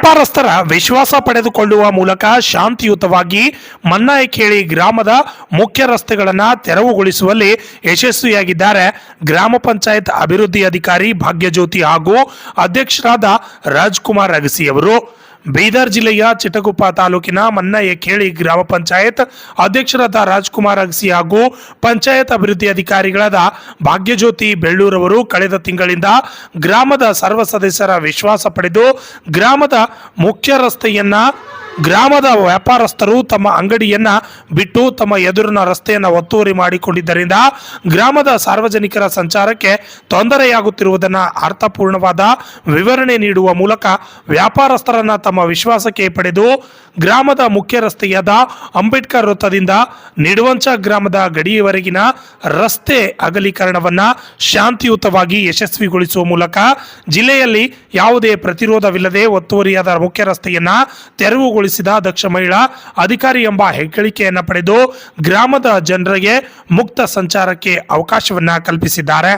ವ್ಯಾಪಾರಸ್ಥರ ವಿಶ್ವಾಸ ಪಡೆದುಕೊಳ್ಳುವ ಮೂಲಕ ಶಾಂತಿಯುತವಾಗಿ ಮನ್ನಾಯಕೇಳಿ ಗ್ರಾಮದ ಮುಖ್ಯ ರಸ್ತೆಗಳನ್ನು ತೆರವುಗೊಳಿಸುವಲ್ಲಿ ಯಶಸ್ವಿಯಾಗಿದ್ದಾರೆ ಗ್ರಾಮ ಪಂಚಾಯತ್ ಅಭಿವೃದ್ಧಿ ಅಧಿಕಾರಿ ಭಾಗ್ಯಜ್ಯೋತಿ ಹಾಗೂ ಅಧ್ಯಕ್ಷರಾದ ರಾಜ್ಕುಮಾರ್ ಅಗಸಿ ಅವರು. ಬೀದರ್ ಜಿಲ್ಲೆಯ ಚಿಟಗುಪ್ಪ ತಾಲೂಕಿನ ಮನ್ನಾಯಕೇಳಿ ಗ್ರಾಮ ಪಂಚಾಯತ್ ಅಧ್ಯಕ್ಷರಾದ ರಾಜ್ಕುಮಾರ್ ಅಗಸಿ ಹಾಗೂ ಪಂಚಾಯತ್ ಅಭಿವೃದ್ಧಿ ಅಧಿಕಾರಿಗಳಾದ ಭಾಗ್ಯಜ್ಯೋತಿ ಬೆಳ್ಳೂರವರು ಕಳೆದ ತಿಂಗಳಿಂದ ಗ್ರಾಮದ ಸರ್ವ ಸದಸ್ಯರ ವಿಶ್ವಾಸ ಪಡೆದು ಗ್ರಾಮದ ಮುಖ್ಯ ರಸ್ತೆಯನ್ನ ಗ್ರಾಮದ ವ್ಯಾಪಾರಸ್ಥರು ತಮ್ಮ ಅಂಗಡಿಯನ್ನ ಬಿಟ್ಟು ತಮ್ಮ ಎದುರಿನ ರಸ್ತೆಯನ್ನು ಒತ್ತುವರಿ ಮಾಡಿಕೊಂಡಿದ್ದರಿಂದ ಗ್ರಾಮದ ಸಾರ್ವಜನಿಕರ ಸಂಚಾರಕ್ಕೆ ತೊಂದರೆಯಾಗುತ್ತಿರುವುದನ್ನು ಅರ್ಥಪೂರ್ಣವಾದ ವಿವರಣೆ ನೀಡುವ ಮೂಲಕ ವ್ಯಾಪಾರಸ್ಥರನ್ನ ತಮ್ಮ ವಿಶ್ವಾಸಕ್ಕೆ ಪಡೆದು ಗ್ರಾಮದ ಮುಖ್ಯ ರಸ್ತೆಯಾದ ಅಂಬೇಡ್ಕರ್ ವೃತ್ತದಿಂದ ನಿಡುವಂಚ ಗ್ರಾಮದ ಗಡಿಯವರೆಗಿನ ರಸ್ತೆ ಅಗಲೀಕರಣವನ್ನ ಶಾಂತಿಯುತವಾಗಿ ಯಶಸ್ವಿಗೊಳಿಸುವ ಮೂಲಕ ಜಿಲ್ಲೆಯಲ್ಲಿ ಯಾವುದೇ ಪ್ರತಿರೋಧವಿಲ್ಲದೆ ಒತ್ತುವರಿಯಾದ ಮುಖ್ಯ ರಸ್ತೆಯನ್ನ ತೆರವುಗೊಳಿಸಿದ ದಕ್ಷ ಮಹಿಳಾ ಅಧಿಕಾರಿ ಎಂಬ ಹೆಗ್ಗಳಿಕೆಯನ್ನು ಪಡೆದು ಗ್ರಾಮದ ಜನರಿಗೆ ಮುಕ್ತ ಸಂಚಾರಕ್ಕೆ ಅವಕಾಶವನ್ನ ಕಲ್ಪಿಸಿದ್ದಾರೆ.